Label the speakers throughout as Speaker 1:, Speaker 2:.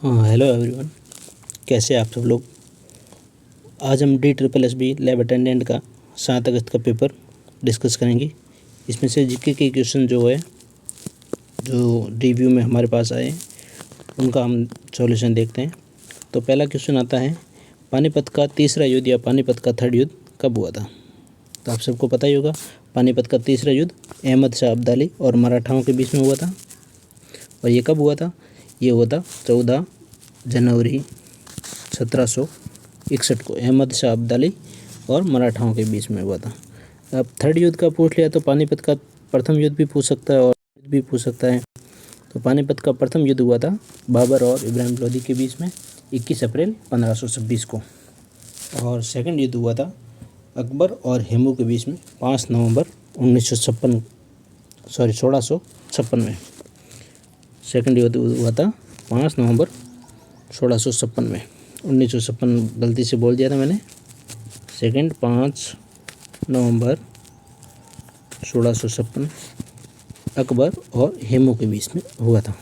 Speaker 1: हाँ, hello everyone. कैसे आप सब लोग। आज हम DSSB लैब अटेंडेंट का 7 अगस्त का पेपर डिस्कस करेंगे। इसमें से जीके के क्वेश्चन जो है, जो रिव्यू में हमारे पास आए, उनका हम सॉल्यूशन देखते हैं। तो पहला क्वेश्चन आता है, पानीपत का तीसरा युद्ध या पानीपत का थर्ड युद्ध कब हुआ था। तो आप सबको पता ही होगा, पानीपत का तीसरा युद्ध अहमद शाह अब्दाली और मराठाओं के बीच में हुआ था। और ये कब हुआ था? ये हुआ था 14 जनवरी 1761 को अहमद शाह अब्दाली और मराठाओं के बीच में हुआ था। अब थर्ड युद्ध का पूछ लिया तो पानीपत का प्रथम युद्ध भी पूछ सकता है और भी पूछ सकता है। तो पानीपत का प्रथम युद्ध हुआ था बाबर और इब्राहिम लोदी के बीच में 21 अप्रैल 1526 को। और सेकंड युद्ध हुआ था अकबर और हेमू के बीच में 5 नवंबर 1656 में। सेकंड युद्ध हुआ था 5 नवंबर 1656 में। 1956 गलती से बोल दिया था मैंने। सेकंड 5 नवंबर 1656 अकबर और हेमू के बीच में हुआ था।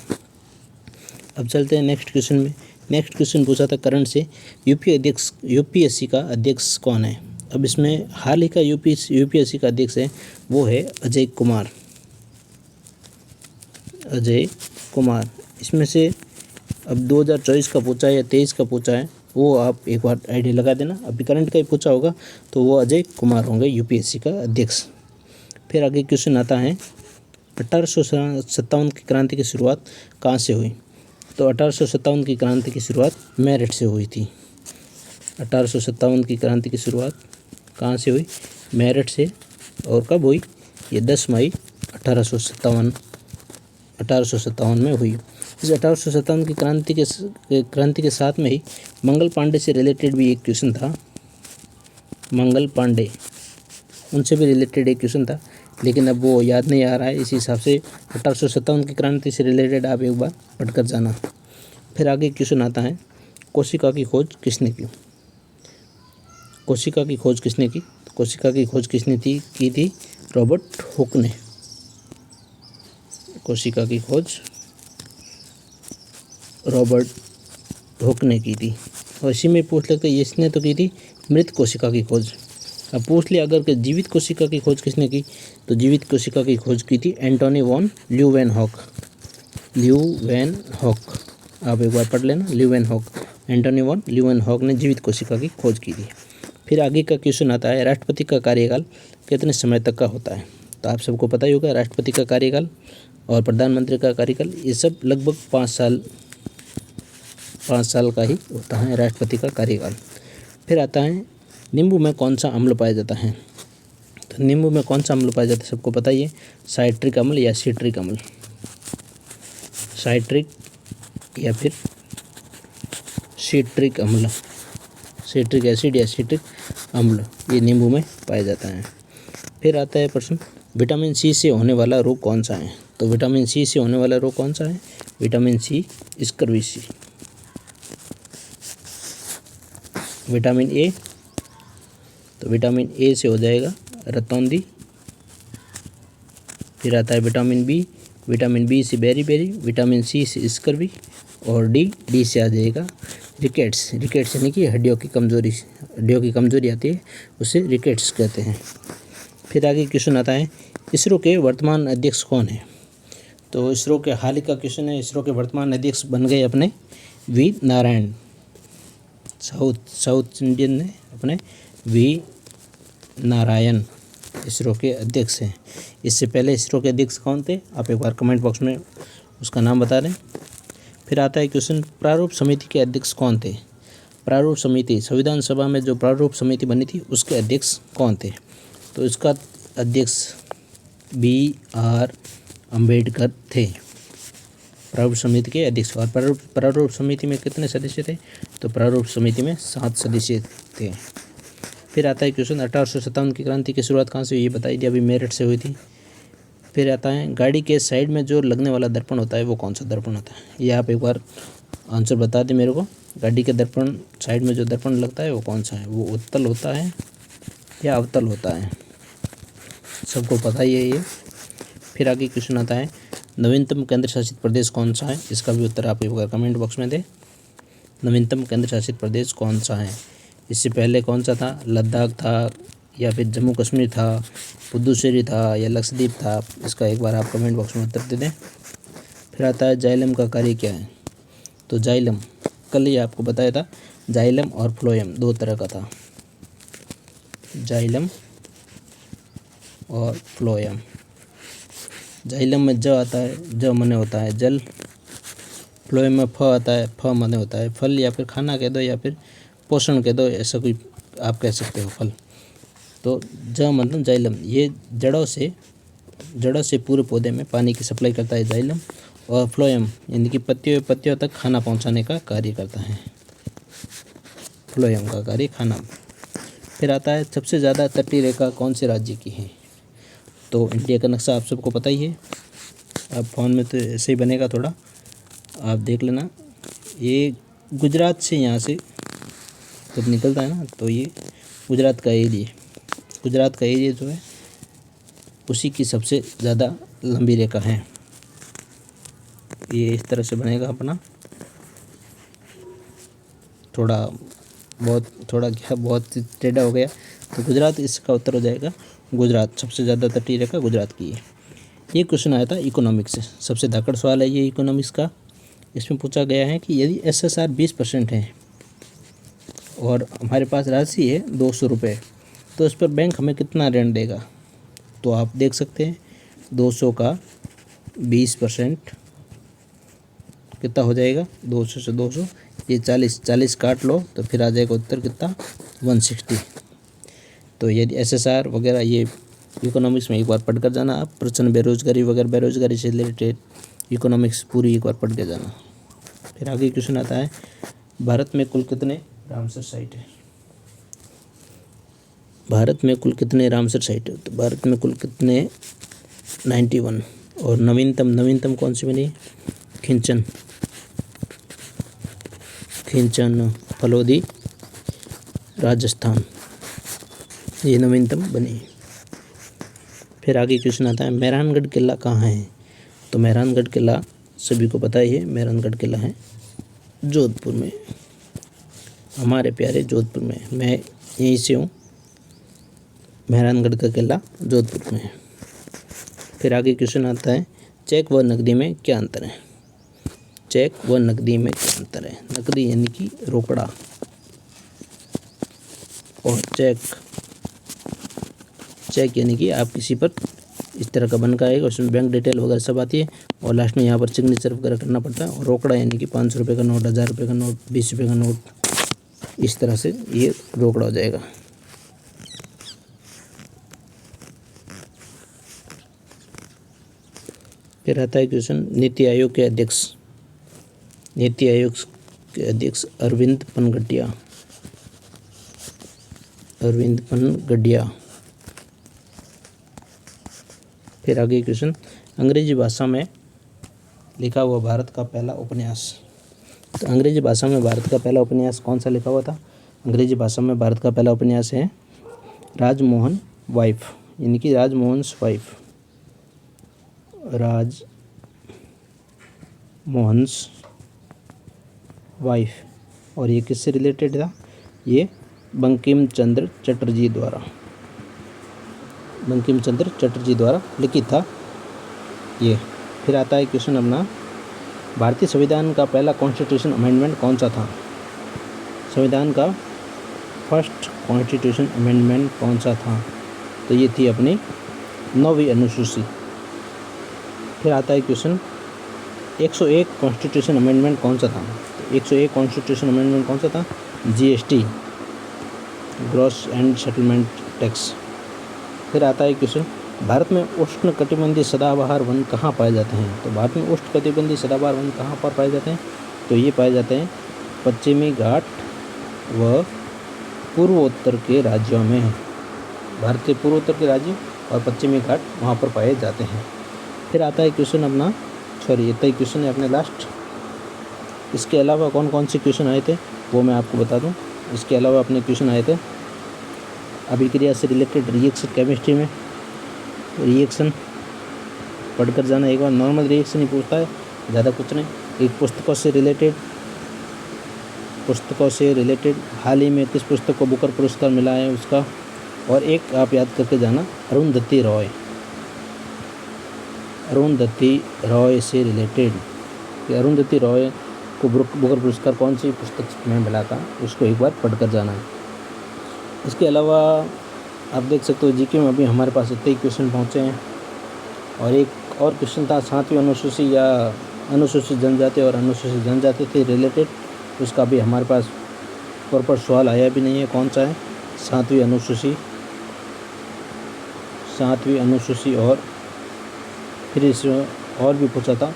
Speaker 1: अब चलते हैं नेक्स्ट क्वेश्चन में। नेक्स्ट क्वेश्चन पूछा था करंट से यूपीएससी का अध्यक्ष कौन है। अब इसमें हाल ही का यूपीएससी का अध्यक्ष है, वो है अजय कुमार। इसमें से अब 2024 का पूछा है या 23 का पूछा है, वो आप एक बार आइडिया लगा देना। अभी करंट का ही पूछा होगा तो वो अजय कुमार होंगे यूपीएससी का अध्यक्ष। फिर आगे क्वेश्चन आता है, 1857 की क्रांति की शुरुआत कहाँ से हुई। तो 1857 की क्रांति की शुरुआत मेरठ से हुई थी। 1857 की क्रांति की शुरुआत कहाँ से हुई? मेरठ से। और कब हुई? ये 10 मई 1857 में हुई। इस 1857 की क्रांति के साथ में ही मंगल पांडे से रिलेटेड भी एक क्वेश्चन था। मंगल पांडे, उनसे भी रिलेटेड एक क्वेश्चन था, लेकिन अब वो याद नहीं आ रहा है। इसी हिसाब से 1857 की क्रांति से रिलेटेड आप एक बार पढ़कर जाना। फिर आगे क्वेश्चन आता है, कोशिका की खोज किसने की। कोशिका की खोज किसने की? कोशिका की खोज किसने की थी? रॉबर्ट हुक ने। कोशिका की खोज रॉबर्ट हुक ने की थी। और इसी में पूछ लेते हैं, इसने तो की थी मृत कोशिका की खोज। अब पूछ लिया अगर कि जीवित कोशिका की खोज किसने की, तो जीवित कोशिका की खोज की थी एंटोनी वॉन ल्यूवेनहॉक। आप एक बार पढ़ लेना, ल्यूवेनहॉक। एंटोनी वॉन ल्यूवेनहॉक ने जीवित कोशिका की खोज की थी। फिर आगे का क्वेश्चन आता है, राष्ट्रपति का कार्यकाल कितने समय तक का होता है। तो आप सबको पता ही होगा, राष्ट्रपति का कार्यकाल और प्रधानमंत्री का कार्यकाल ये सब लगभग 5 साल का ही होता है राष्ट्रपति का कार्यकाल। फिर आता है, नींबू में कौन सा अम्ल पाया जाता है। तो नींबू में कौन सा अम्ल पाया जाता है सबको पता ही है, साइट्रिक अम्ल या सिट्रिक अम्ल। साइट्रिक या फिर सिट्रिक अम्ल, सिट्रिक एसिड या सिट्रिक अम्ल, ये नींबू में पाया जाता है। फिर आता है प्रश्न, विटामिन सी से होने वाला रोग कौन सा है। तो विटामिन सी से होने वाला रोग कौन सा है? Vitamin C scurvy C. Vitamin A, तो विटामिन ए से हो जाएगा रतौंधी। फिर आता है विटामिन बी से बेरी, विटामिन सी से स्कर्वी, और डी से आ जाएगा रिकेट्स यानी कि हड्डियों की कमजोरी आती है, उसे रिकेट्स कहते हैं। फिर आगे क्वेश्चन आता है, इसरो के वर्तमान अध्यक्ष कौन है। तो इसरो के हाल ही का क्वेश्चन है, इसरो के वर्तमान अध्यक्ष बन गए अपने वी नारायण। साउथ इंडियन ने अपने वी नारायण इसरो के अध्यक्ष हैं। इससे पहले इसरो के अध्यक्ष कौन थे, आप एक बार कमेंट बॉक्स में उसका नाम बता दें। फिर आता है क्वेश्चन, प्रारूप समिति के अध्यक्ष कौन थे। प्रारूप समिति, संविधान सभा में जो प्रारूप समिति बनी थी उसके अध्यक्ष कौन थे। तो इसका अध्यक्ष BR अम्बेडकर थे, प्रारूप समिति के अध्यक्ष। और प्रारूप समिति में कितने सदस्य थे? तो प्रारूप समिति में 7 सदस्य थे। फिर आता है क्वेश्चन, 1857 की क्रांति की शुरुआत कहाँ से हुई, ये बताई दी, अभी मेरठ से हुई थी। फिर आता है, गाड़ी के साइड में जो लगने वाला दर्पण होता है वो कौन सा दर्पण होता है। ये आप एक बार आंसर बता दें मेरे को। गाड़ी के दर्पण साइड में जो दर्पण लगता है वो कौन सा है, वो उत्तल होता है या अवतल होता है, सबको पता ही है ये। फिर आगे क्वेश्चन आता है, नवीनतम केंद्र शासित प्रदेश कौन सा है, इसका भी उत्तर आप एक बार कमेंट बॉक्स में दें। नवीनतम केंद्र शासित प्रदेश कौन सा है? इससे पहले कौन सा था? लद्दाख था या फिर जम्मू कश्मीर था, पुदुचेरी था या लक्षद्वीप था? इसका एक बार आप कमेंट बॉक्स में उत्तर दे दें। फिर आता है जाइलम का कार्य क्या है? तो जाइलम, कल ही आपको बताया था, जाइलम और फ्लोएम दो तरह का था, जाइलम और फ्लोएम। जाइलम में ज आता है, ज मने होता है जल। फ्लोएम में फ आता है, फ मने होता है फल या फिर खाना कह दो या फिर पोषण कह दो, ऐसा कोई आप कह सकते हो फल। तो ज मतलब जाइलम, ये जड़ों से पूरे पौधे में पानी की सप्लाई करता है जाइलम। और फ्लोएम यानी कि पत्तियों तक खाना पहुंचाने का कार्य करता है, फ्लोएम का कार्य खाना। फिर आता है सबसे ज़्यादा तटीय रेखा कौन से राज्य की है? तो इंडिया का नक्शा आप सबको पता ही है, अब फ़ोन में तो ऐसे ही बनेगा, थोड़ा आप देख लेना। ये गुजरात से यहाँ से जब निकलता है ना, तो ये गुजरात का एरिया जो है उसी की सबसे ज़्यादा लंबी रेखा है। ये इस तरह से बनेगा अपना, बहुत टेढ़ा हो गया, तो गुजरात इसका उत्तर हो जाएगा। गुजरात सबसे ज़्यादा तटीय रेखा गुजरात की है। ये क्वेश्चन आया था इकोनॉमिक्स से, सबसे धाकड़ सवाल है ये इकोनॉमिक्स का। इसमें पूछा गया है कि यदि SSR 20% है और हमारे पास राशि है 200 रुपये, तो इस पर बैंक हमें कितना ऋण देगा? तो आप देख सकते हैं 200 का 20% कितना हो जाएगा? 200 से 200 ये 40 काट लो तो फिर आ जाएगा उत्तर कितना? 160। तो यदि SSR वगैरह ये इकोनॉमिक्स में एक बार पढ़ कर जाना आप, प्रचंड बेरोजगारी वगैरह, बेरोजगारी से रिलेटेड इकोनॉमिक्स पूरी एक बार पढ़ के जाना। फिर आगे क्वेश्चन आता है, भारत में कुल कितने रामसर साइट है? भारत में कुल कितने रामसर साइट है? तो भारत में कुल कितने? 91। और नवीनतम कौन सी बनी? खिंचन फलोदी राजस्थान, ये नवीनतम बनी। फिर आगे क्वेश्चन आता है, मेहरानगढ़ किला कहाँ है? तो मेहरानगढ़ किला सभी को पता ही है, मेहरानगढ़ किला है जोधपुर में, हमारे प्यारे जोधपुर में। मैं यहीं से हूँ, मेहरानगढ़ का किला जोधपुर में है। फिर आगे क्वेश्चन आता है, चेक व नकदी में क्या अंतर है? चेक व नकदी में क्या अंतर है? नकदी यानी कि रोकड़ा, और चेक यानी कि आप किसी पर इस तरह का बन का आएगा, उसमें बैंक डिटेल वगैरह सब आती है और लास्ट में यहाँ पर सिग्नेचर वगैरह करना पड़ता है। और रोकड़ा यानी कि 500 रुपये का नोट, 1000 रुपये का नोट, 20 रुपये का नोट, इस तरह से ये रोकड़ा हो जाएगा। फिर आता है क्वेश्चन, नीति आयोग के अध्यक्ष अरविंद पनगडिया। फिर आगे क्वेश्चन, अंग्रेजी भाषा में लिखा हुआ भारत का पहला उपन्यास। तो अंग्रेजी भाषा में भारत का पहला उपन्यास कौन सा लिखा हुआ था? अंग्रेजी भाषा में भारत का पहला उपन्यास है राजमोहन वाइफ, यानी कि राजमोहन्स वाइफ। और ये किससे रिलेटेड था? ये बंकिम चंद्र चटर्जी द्वारा लिखित था ये। फिर आता है क्वेश्चन अपना, भारतीय संविधान का पहला कॉन्स्टिट्यूशन अमेंडमेंट कौन सा था? संविधान का फर्स्ट कॉन्स्टिट्यूशन अमेंडमेंट कौन सा था? तो ये थी अपनी 9वीं अनुसूची। फिर आता है क्वेश्चन, 101 कॉन्स्टिट्यूशन अमेंडमेंट कौन सा था? 101 कॉन्स्टिट्यूशन अमेंडमेंट कौन सा था? GST, gross and settlement tax. फिर आता है क्वेश्चन, भारत में उष्णकटिबंधीय सदाबहार वन कहाँ पाए जाते हैं? तो भारत में उष्णकटिबंधीय सदाबहार वन कहाँ पर पाए जाते हैं? तो ये पाए जाते हैं पश्चिमी घाट व पूर्वोत्तर के राज्यों में। भारत के पूर्वोत्तर के राज्य और पश्चिमी घाट वहाँ पर पाए जाते हैं। फिर आता है क्वेश्चन अपना, इतना ही क्वेश्चन है अपने लास्ट। इसके अलावा कौन कौन से क्वेश्चन आए थे वो मैं आपको बता दूं। इसके अलावा अपने क्वेश्चन आए थे अभिक्रिया से रिलेटेड, रिएक्शन केमिस्ट्री में रिएक्शन पढ़कर जाना एक बार। नॉर्मल रिएक्शन ही पूछता है, ज़्यादा कुछ नहीं। एक पुस्तकों से रिलेटेड पुस्तकों से रिलेटेड हाल ही में किस पुस्तक को बुकर पुरस्कार मिला है उसका, और एक आप याद करके जाना अरुंधति रॉय से रिलेटेड कि अरुंधति रॉय को बुकर पुरस्कार कौन सी पुस्तक में मिला था, उसको एक बार पढ़ कर जाना है। इसके अलावा आप देख सकते हो जीके में अभी हमारे पास इतने ही क्वेश्चन पहुँचे हैं, और एक और क्वेश्चन था 7वीं अनुसूची या अनुसूचित जनजाति और अनुसूचित जनजाति से रिलेटेड, उसका भी हमारे पास प्रॉपर सवाल आया भी नहीं है। कौन सा है? 7वीं अनुसूची और फिर इस और भी पूछा था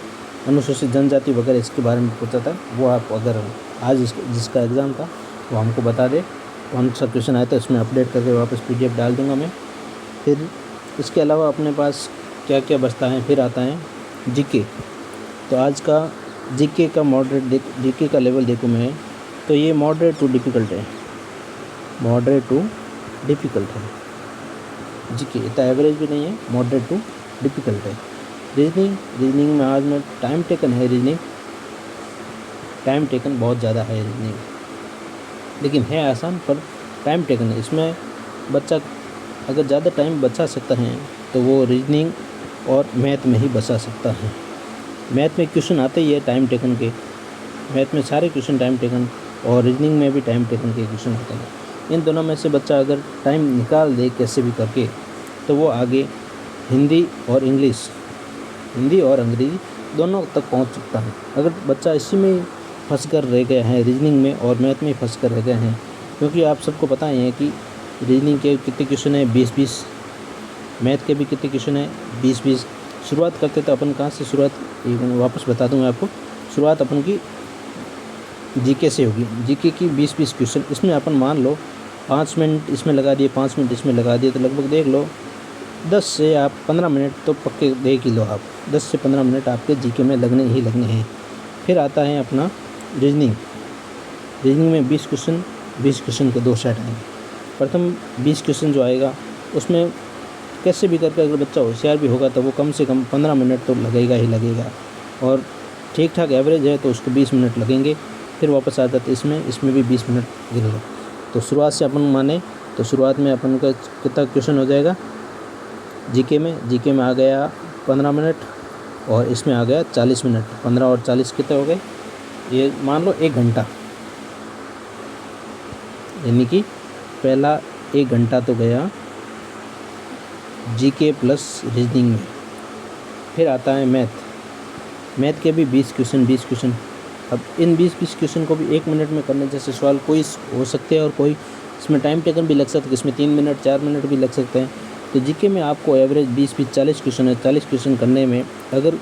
Speaker 1: अनुसूचित जनजाति वगैरह, इसके बारे में पूछा था। वो आप अगर आज जिसका एग्ज़ाम था वो हमको बता दे कौन सा क्वेश्चन आया था, इसमें अपडेट करके वापस PDF डाल दूंगा मैं। फिर इसके अलावा अपने पास क्या क्या बचता है, फिर आता है जीके। तो आज का जीके का जीके का लेवल देखूँ मैं, तो ये मॉडरेट टू डिफ़िकल्ट है, जीके इतना एवरेज भी नहीं है, मॉडरेट टू डिफ़िकल्ट है। रीजनिंग में आज में टाइम टेकन बहुत ज़्यादा है रीजनिंग, लेकिन है आसान पर टाइम टेकन है। इसमें बच्चा अगर ज़्यादा टाइम बचा सकता है तो वो रीजनिंग और मैथ में ही बचा सकता है। मैथ में क्वेश्चन आते ही है टाइम टेकन के, मैथ में सारे क्वेश्चन टाइम टेकन, और रीजनिंग में भी टाइम टेकन के क्वेश्चन होते हैं। इन दोनों में से बच्चा अगर टाइम निकाल दे कैसे भी करके, तो वो आगे हिंदी और अंग्रेज़ी दोनों तक पहुंच सकता है। अगर बच्चा इसी में फंस कर रह गया है, रीजनिंग में और मैथ में फंस कर रह गए हैं, क्योंकि आप सबको पता ही है कि रीजनिंग के कितने क्वेश्चन है 20-20, मैथ के भी कितने क्वेश्चन है 20-20। शुरुआत करते तो अपन कहाँ से शुरुआत, वापस बता दूँ मैं आपको, शुरुआत अपन की जीके से होगी। जीके की 20-20 क्वेश्चन, इसमें अपन मान लो 5 मिनट इसमें लगा दिए, 5 मिनट इसमें लगा दिए, तो लगभग देख लो 10 से आप 15 मिनट तो पक्के देख ही लो आप, 10 से 15 मिनट आपके जीके में लगने हैं। फिर आता है अपना रीजनिंग में 20 क्वेश्चन के 2 सेट आएंगे। प्रथम 20 क्वेश्चन जो आएगा उसमें कैसे भी करके अगर बच्चा होशियार भी होगा तो वो कम से कम 15 मिनट तो लगेगा, और ठीक ठाक एवरेज है तो उसको 20 मिनट लगेंगे। फिर वापस आ जाते इसमें भी 20 मिनट गिरेगा। तो शुरुआत से अपन माने तो शुरुआत में अपन का कितना क्वेश्चन हो जाएगा जीके में आ गया 15 मिनट, और इसमें आ गया 40 मिनट। 15 और 40 कितने हो गए, ये मान लो 1 घंटा, यानी कि पहला 1 घंटा तो गया जीके प्लस रीजनिंग में। फिर आता है मैथ के भी 20 क्वेश्चन। अब इन 20 क्वेश्चन को भी 1 मिनट में करने जैसे सवाल कोई हो सकते हैं, और कोई इसमें टाइम टेकन भी लग सकता है, इसमें 3 मिनट 4 मिनट भी लग सकते हैं। तो जीके में आपको एवरेज 20-20 40 क्वेश्चन है, 40 क्वेश्चन करने में अगर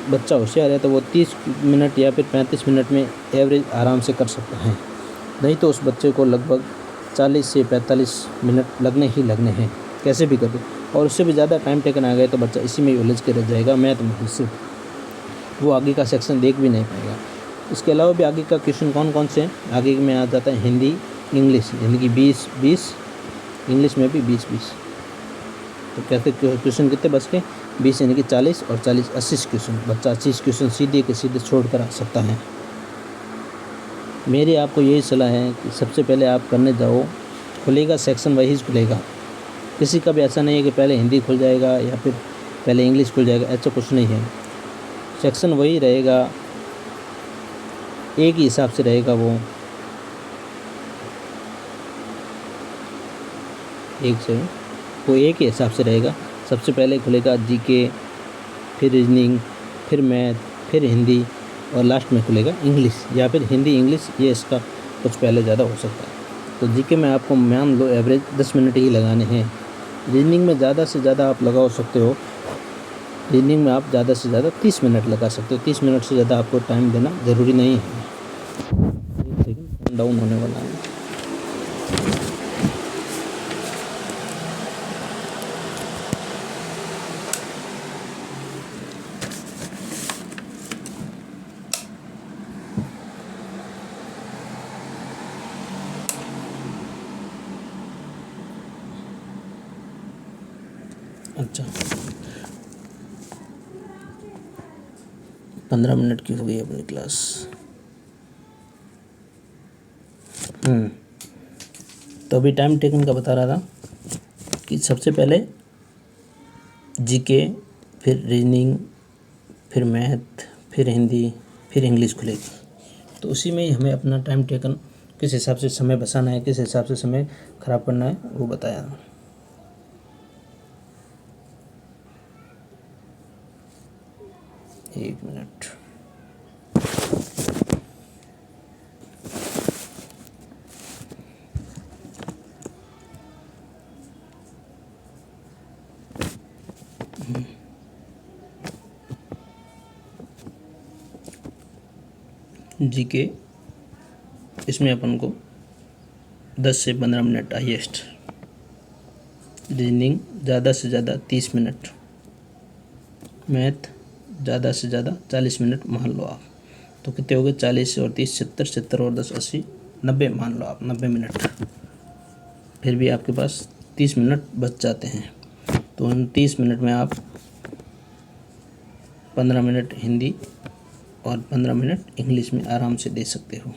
Speaker 1: बच्चा होशियार है तो वो 30 मिनट या फिर 35 मिनट में एवरेज आराम से कर सकता है। नहीं तो उस बच्चे को लगभग 40 से 45 मिनट लगने हैं कैसे भी करके, और उससे भी ज़्यादा टाइम टेकन आ गया तो बच्चा इसी में उलझ के रह जाएगा मैथ में, से वो आगे का सेक्शन देख भी नहीं पाएगा। इसके अलावा भी आगे का क्वेश्चन कौन से हैं, आगे में आ जाता है हिंदी इंग्लिश, यानी कि 20-20, इंग्लिश में भी 20-20। तो कहते क्वेश्चन कितने बच के 20, यानी कि 40 और 40 80 क्वेश्चन। बच्चा 80 क्वेश्चन सीधे छोड़ कर आ सकता है। मेरी आपको यही सलाह है कि सबसे पहले आप करने जाओ, खुलेगा सेक्शन वाइज खुलेगा, किसी का भी ऐसा नहीं है कि पहले हिंदी खुल जाएगा या फिर पहले इंग्लिश खुल जाएगा, ऐसा कुछ नहीं है। सेक्शन वही रहेगा, एक ही हिसाब से रहेगा, वो एक ही हिसाब से रहेगा। सबसे पहले खुलेगा जीके, फिर रीजनिंग, फिर मैथ, फिर हिंदी, और लास्ट में खुलेगा इंग्लिश, या फिर हिंदी इंग्लिश, ये इसका कुछ पहले ज़्यादा हो सकता है। तो जीके में आपको मान लो एवरेज 10 मिनट ही लगाने हैं। रीजनिंग में ज़्यादा से ज़्यादा आप लगा सकते हो, रीजनिंग में आप ज़्यादा से ज़्यादा 30 मिनट लगा सकते हो। 30 मिनट से ज़्यादा आपको टाइम देना ज़रूरी नहीं है। एक सेकंड, फोन डाउन होने वाला है। अच्छा, 15 मिनट की हो गई अपनी क्लास। तो अभी टाइम टेकन का बता रहा था कि सबसे पहले जीके, फिर रीजनिंग, फिर मैथ, फिर हिंदी, फिर इंग्लिश खुलेगी। तो उसी में ही हमें अपना टाइम टेकन किस हिसाब से समय बचाना है, किस हिसाब से समय ख़राब करना है, वो बताया। एक मिनट। जीके इसमें अपन को 10 से 15 मिनट हाईएस्ट, रीजनिंग ज़्यादा से ज़्यादा 30 मिनट, मैथ ज़्यादा से ज़्यादा 40 मिनट मान लो आप। तो कितने हो गए? 40 और 30 70, 70 और 10 80, 90 मान लो आप, 90 मिनट। फिर भी आपके पास 30 मिनट बच जाते हैं। तो उन 30 मिनट में आप 15 मिनट हिंदी और 15 मिनट इंग्लिश में आराम से दे सकते हो।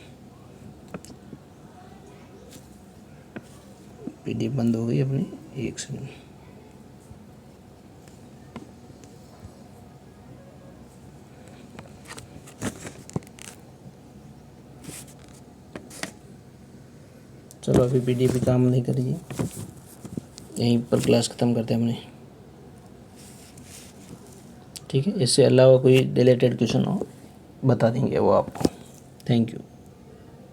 Speaker 1: पीडीएफ बंद हो गई अपनी, एक सेकंड। चलो अभी पीडीएफ भी काम नहीं कर रही है, यहीं पर क्लास ख़त्म करते हैं अपने। ठीक है, इससे अलावा कोई रिलेटेड क्वेश्चन हो बता देंगे वो आपको। Thank you.